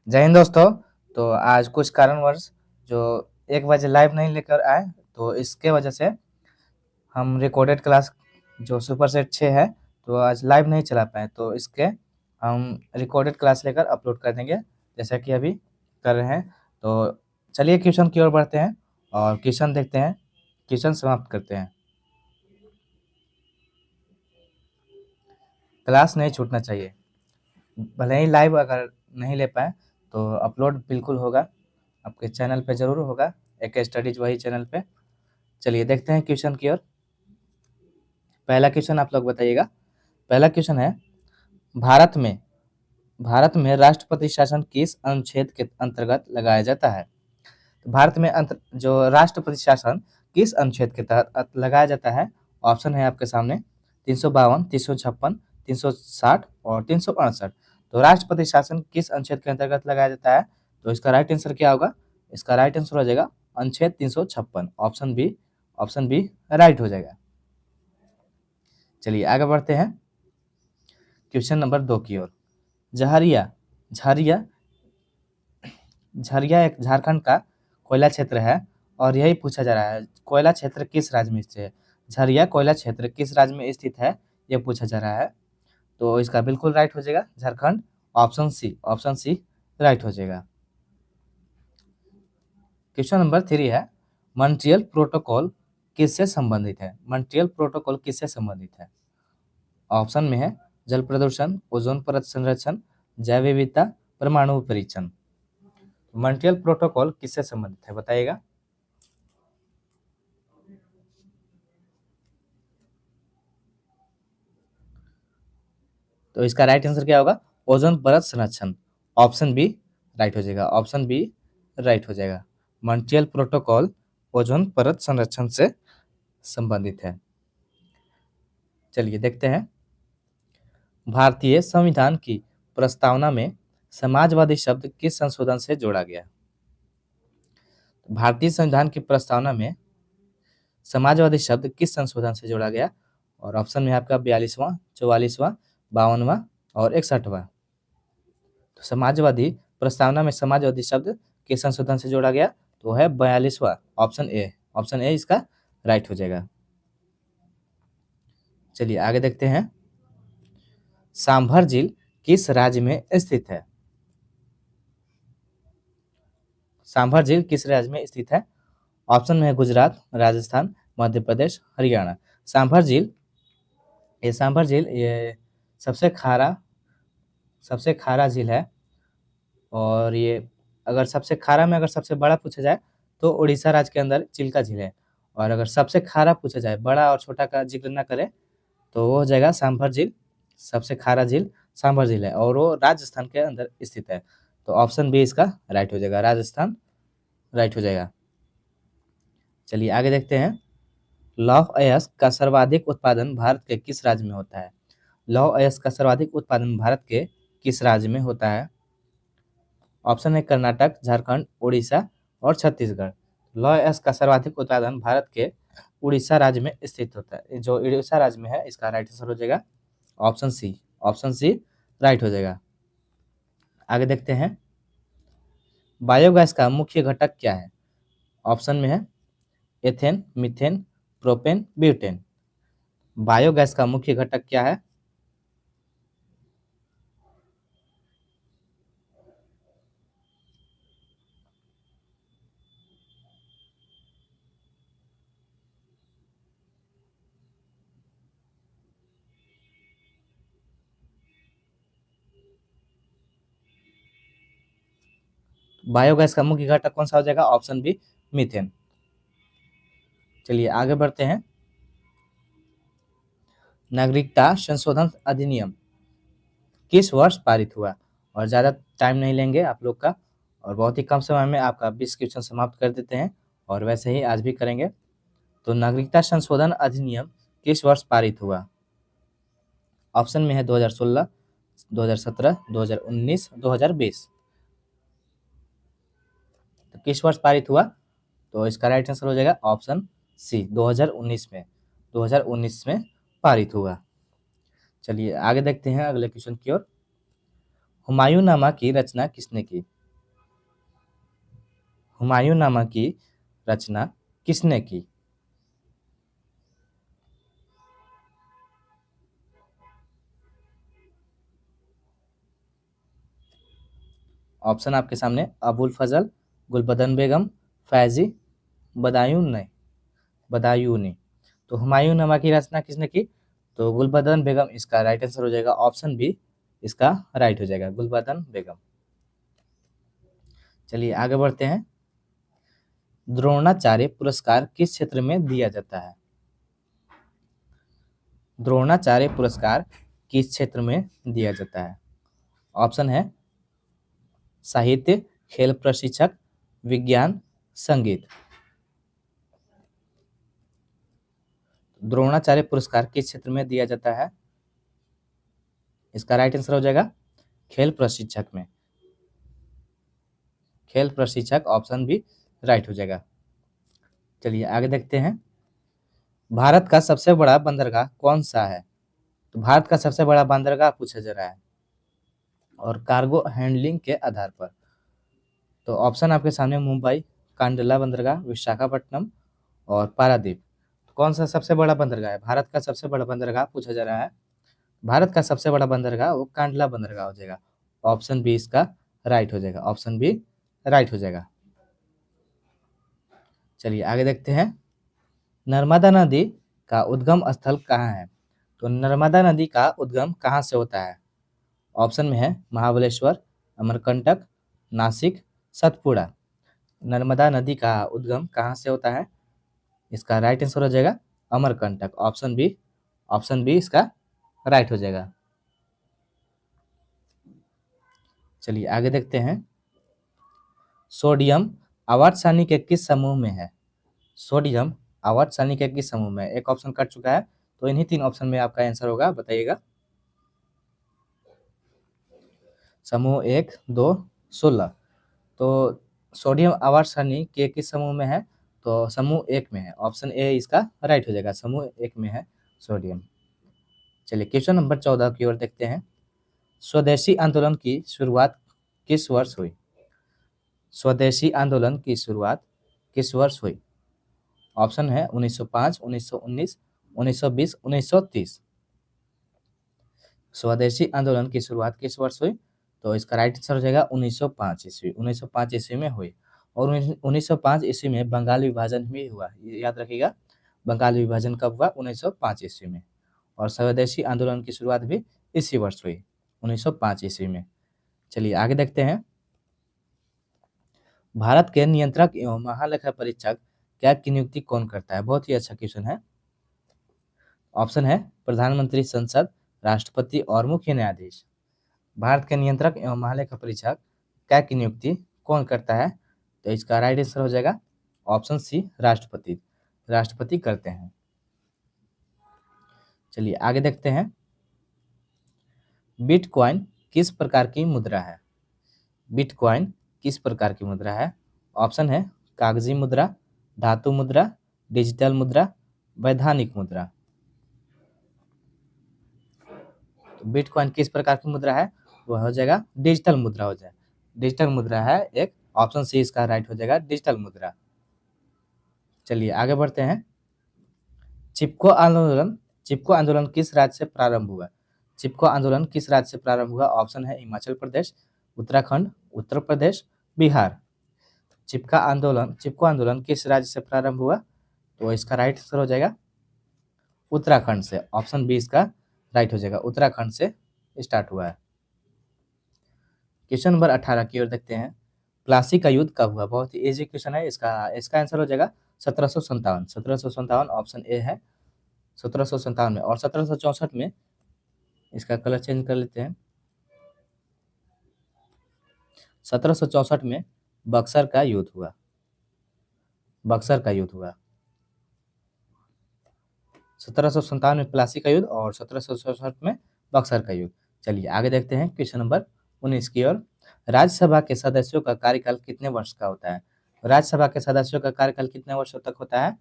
जय हिंद दोस्तों। तो आज कुछ कारणवश जो 1 बजे लाइव नहीं लेकर आए, तो इसके वजह से हम रिकॉर्डेड क्लास जो सुपर सेट 6 है, तो आज लाइव नहीं चला पाए। तो इसके हम रिकॉर्डेड क्लास लेकर अपलोड कर देंगे, जैसा कि अभी कर रहे हैं। तो चलिए क्वेश्चन की ओर बढ़ते हैं और क्वेश्चन देखते हैं, क्वेश्चन समाप्त करते हैं। क्लास नहीं छूटना चाहिए, भले ही लाइव अगर नहीं ले पाए तो अपलोड बिल्कुल होगा, आपके चैनल पे ज़रूर होगा, एक स्टडीज वही चैनल पे। चलिए देखते हैं क्वेश्चन की ओर। पहला क्वेश्चन आप लोग बताइएगा। पहला क्वेश्चन है, भारत में भारत में राष्ट्रपति शासन किस अनुच्छेद के अंतर्गत लगाया जाता है? भारत में जो राष्ट्रपति शासन किस अनुच्छेद के तहत लगाया जाता है? ऑप्शन है आपके सामने 352, 356, 360 और 368। तो राष्ट्रपति शासन किस अनुच्छेद के अंतर्गत लगाया जाता है? तो इसका राइट आंसर क्या होगा? इसका राइट आंसर हो जाएगा अनुच्छेद 356, ऑप्शन बी राइट हो जाएगा। चलिए आगे बढ़ते हैं क्वेश्चन नंबर 2 की ओर। झरिया झरिया झरिया एक झारखंड का कोयला क्षेत्र है और यही पूछा जा रहा है, कोयला क्षेत्र किस राज्य में स्थित है? झरिया कोयला क्षेत्र किस राज्य में स्थित है, यह पूछा जा रहा है। तो इसका बिल्कुल राइट हो जाएगा झारखंड, ऑप्शन सी राइट हो जाएगा। क्वेश्चन नंबर 3 है, मॉन्ट्रियल प्रोटोकॉल किससे संबंधित है? मॉन्ट्रियल प्रोटोकॉल किससे संबंधित है? ऑप्शन में है जल प्रदूषण, ओजोन परत संरक्षण, जैव विविधता, परमाणु परीक्षण। मॉन्ट्रियल प्रोटोकॉल किससे संबंधित है, बताइएगा। तो इसका राइट आंसर क्या होगा? ओजोन परत संरक्षण, ऑप्शन बी राइट हो जाएगा, ऑप्शन बी राइट हो जाएगा। मॉन्ट्रियल प्रोटोकॉल ओजोन परत संरक्षण से संबंधित है। चलिए देखते हैं, भारतीय संविधान की प्रस्तावना में समाजवादी शब्द किस संशोधन से जोड़ा गया? भारतीय संविधान की प्रस्तावना में समाजवादी शब्द किस संशोधन से जोड़ा गया? और ऑप्शन में आपका 42वां, 44वां, 52वां और 61वां। तो समाजवादी प्रस्तावना में समाजवादी शब्द किस संशोधन से जोड़ा गया? तो है 42वां, ऑप्शन ए इसका राइट हो जाएगा। चलिए आगे देखते हैं, सांभर झील किस राज्य में स्थित है? सांभर झील किस राज्य में स्थित है? ऑप्शन में है गुजरात, राजस्थान, मध्य प्रदेश, हरियाणा। सांभर झील ये सबसे खारा झील है और ये अगर सबसे खारा में अगर सबसे बड़ा पूछा जाए तो उड़ीसा राज्य के अंदर चिल्का झील है, और अगर सबसे खारा पूछा जाए, बड़ा और छोटा का जिक्र ना करे, तो वो हो जाएगा सांभर झील। सबसे खारा झील सांभर झील है और वो राजस्थान के अंदर स्थित है। तो ऑप्शन बी इसका राइट हो जाएगा, राजस्थान राइट हो जाएगा। चलिए आगे देखते हैं, लौह अयस्क का सर्वाधिक उत्पादन भारत के किस राज्य में होता है? लौह अयस्क का सर्वाधिक उत्पादन भारत के किस राज्य में होता है? ऑप्शन है कर्नाटक, झारखंड, उड़ीसा और छत्तीसगढ़। लौह अयस्क का सर्वाधिक उत्पादन भारत के उड़ीसा राज्य में स्थित होता है। जो उड़ीसा राज्य में है, इसका राइट आंसर हो जाएगा ऑप्शन सी राइट हो जाएगा। आगे देखते हैं, बायोगैस का मुख्य घटक क्या है? ऑप्शन में है ethane, methane, propane, butane. Biogas का मुख्य घटक क्या है? बायोगैस का मुख्य घटक कौन सा हो जाएगा? Option B methane. चलिए आगे बढ़ते हैं, नागरिकता संशोधन अधिनियम किस वर्ष पारित हुआ? और ज़्यादा टाइम नहीं लेंगे आप लोग का, और बहुत ही कम समय में आपका 20 क्वेश्चन समाप्त कर देते हैं, और वैसे ही आज भी करेंगे। तो नागरिकता संशोधन अधिनियम किस वर्ष पारित हुआ? ऑप्शन में है 2016, 2017, 2019, 2020। तो किस वर्ष पारित हुआ? तो इसका राइट आंसर हो जाएगा ऑप्शन सी, 2019 में, 2019 में पारित हुआ। चलिए आगे देखते हैं अगले क्वेश्चन की ओर। हुमायूं नामा की रचना किसने की? हुमायूंनामा की रचना किसने की? ऑप्शन आपके सामने अबुल फजल, गुलबदन बेगम, फैजी, बदायूं नहीं बदायूनी। तो हुमायूंनामा की रचना किसने की? तो गुलबदन बेगम इसका राइट आंसर हो जाएगा। ऑप्शन बी इसका राइट हो जाएगा, गुलबदन बेगम। चलिए आगे बढ़ते हैं। द्रोणाचार्य पुरस्कार किस क्षेत्र में दिया जाता है? द्रोणाचार्य पुरस्कार किस क्षेत्र में दिया जाता है? ऑप्शन है साहित्य, खेल प्रशिक्षक, विज्ञान, संगीत। द्रोणाचार्य पुरस्कार किस क्षेत्र में दिया जाता है? इसका राइट आंसर हो जाएगा खेल प्रशिक्षक में। खेल प्रशिक्षक ऑप्शन भी राइट हो जाएगा। चलिए आगे देखते हैं। भारत का सबसे बड़ा बंदरगाह कौन सा है? तो भारत का सबसे बड़ा बंदरगाह पूछा जा रहा है और कार्गो हैंडलिंग के आधार पर। तो ऑप्शन आपके सामने मुंबई, कांडला बंदरगाह, विशाखापट्टनम और पारादीप। तो कौन सा सबसे बड़ा बंदरगाह है? भारत का सबसे बड़ा बंदरगाह पूछा जा रहा है। भारत का सबसे बड़ा बंदरगाह वो कांडला बंदरगाह हो जाएगा। ऑप्शन बी इसका राइट हो जाएगा। ऑप्शन बी राइट हो जाएगा। चलिए आगे देखते हैं। नर्मदा नदी का उद्गम स्थल कहाँ है? तो नर्मदा नदी का उद्गम कहाँ से होता है? ऑप्शन में है महाबलेश्वर, अमरकंटक, नासिक, सतपुड़ा। नर्मदा नदी का उद्गम कहाँ से होता है? इसका राइट आंसर हो जाएगा अमरकंटक। ऑप्शन बी इसका राइट हो जाएगा। चलिए आगे देखते हैं। सोडियम आवर्त सारणी के किस समूह में है? सोडियम आवर्त सारणी के किस समूह में? एक ऑप्शन कट चुका है, तो इन्हीं 3 ऑप्शन में आपका आंसर होगा, बताइएगा। समूह 1, 2, 16। तो सोडियम आवर्त सारणी के किस समूह में है? तो समूह 1 में है। ऑप्शन ए इसका राइट हो जाएगा, समूह 1 में है सोडियम। चलिए क्वेश्चन नंबर 14 की ओर देखते हैं। स्वदेशी आंदोलन की शुरुआत किस वर्ष हुई? स्वदेशी आंदोलन की शुरुआत किस वर्ष हुई? ऑप्शन है 1905, 1919, 1920, 1930। स्वदेशी आंदोलन की शुरुआत किस वर्ष हुई? तो इसका राइट आंसर हो जाएगा 1905 ईस्वी। 1905 ईस्वी में हुई। और 1905 ईस्वी में बंगाल विभाजन भी हुआ। ये याद रखिएगा, बंगाल विभाजन कब हुआ? 1905 ईस्वी में। और स्वदेशी आंदोलन की शुरुआत भी इसी वर्ष हुई, 1905 ईस्वी में। चलिए आगे देखते हैं। भारत के नियंत्रक एवं महालेखा परीक्षक क्या की नियुक्ति कौन करता है? बहुत ही अच्छा क्वेश्चन है। ऑप्शन है प्रधानमंत्री, संसद, राष्ट्रपति और मुख्य न्यायाधीश। भारत के नियंत्रक एवं महालेखा परीक्षक क्या की नियुक्ति कौन करता है? तो इसका राइट आंसर हो जाएगा ऑप्शन सी, राष्ट्रपति। राष्ट्रपति करते हैं। चलिए आगे देखते हैं। बिटकॉइन किस प्रकार की मुद्रा है? बिटकॉइन किस प्रकार की मुद्रा है? ऑप्शन है कागजी मुद्रा, धातु मुद्रा, डिजिटल मुद्रा, वैधानिक मुद्रा। तो बिटकॉइन किस प्रकार की मुद्रा है? वह हो जाएगा डिजिटल मुद्रा हो जाए। डिजिटल मुद्रा है एक। ऑप्शन सी इसका राइट हो जाएगा, डिजिटल मुद्रा। चलिए आगे बढ़ते हैं। चिपको आंदोलन किस राज्य से प्रारंभ हुआ? चिपको आंदोलन किस राज्य से प्रारंभ हुआ? ऑप्शन है हिमाचल प्रदेश, उत्तराखंड, उत्तर प्रदेश, बिहार। चिपको आंदोलन किस राज्य से प्रारंभ हुआ? तो इसका राइट आंसर हो जाएगा उत्तराखंड से। ऑप्शन बी इसका राइट हो जाएगा, उत्तराखंड से स्टार्ट हुआ है। क्वेश्चन नंबर 18 की ओर देखते हैं। प्लासी का युद्ध कब हुआ? बहुत ही इजी क्वेश्चन है। इसका आंसर हो जाएगा 1757। 1757 ऑप्शन ए है, 1757 में। और 1764 में, इसका कलर चेंज कर लेते हैं। 1764 में बक्सर का युद्ध हुआ। बक्सर का युद्ध हुआ 1757 में प्लासी का युद्ध और 1764 में बक्सर का युद्ध। चलिए आगे देखते हैं क्वेश्चन नंबर 19 की ओर। राज्यसभा के सदस्यों का कार्यकाल कितने वर्ष का होता है? राज्यसभा के सदस्यों का कार्यकाल कितने वर्षों तक होता है?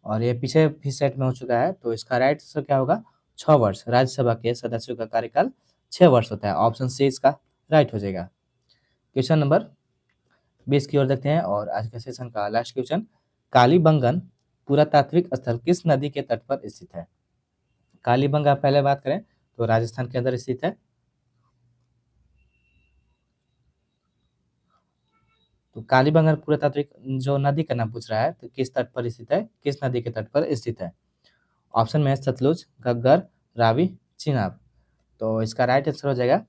और ये पीछे भी सेट में हो चुका है, तो इसका राइट आंसर क्या होगा? 6 वर्ष। राज्यसभा के सदस्यों का कार्यकाल 6 वर्ष होता है। ऑप्शन सी इसका राइट हो जाएगा। क्वेश्चन नंबर 20 की ओर देखते हैं और आज के सेशन का लास्ट क्वेश्चन, कालीबंगन पुरातात्विक स्थल किस नदी के तट पर स्थित है? कालीबंगा पहले बात करें तो राजस्थान के अंदर स्थित है। तो कालीबंगन पुरातात्विक जो नदी का नाम पूछ रहा है, तो किस तट पर स्थित है, किस नदी के तट पर स्थित है? ऑप्शन में है सतलुज, घग्गर, रावी, चिनाब। तो इसका राइट आंसर हो जाएगा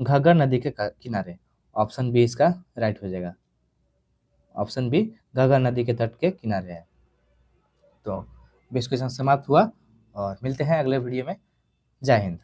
घग्गर नदी के किनारे। ऑप्शन बी इसका राइट हो जाएगा। ऑप्शन बी घग्गर नदी के तट के किनारे है। तो 20 क्वेश्चन समाप्त हुआ और मिलते हैं अगले वीडियो में। जय हिंद।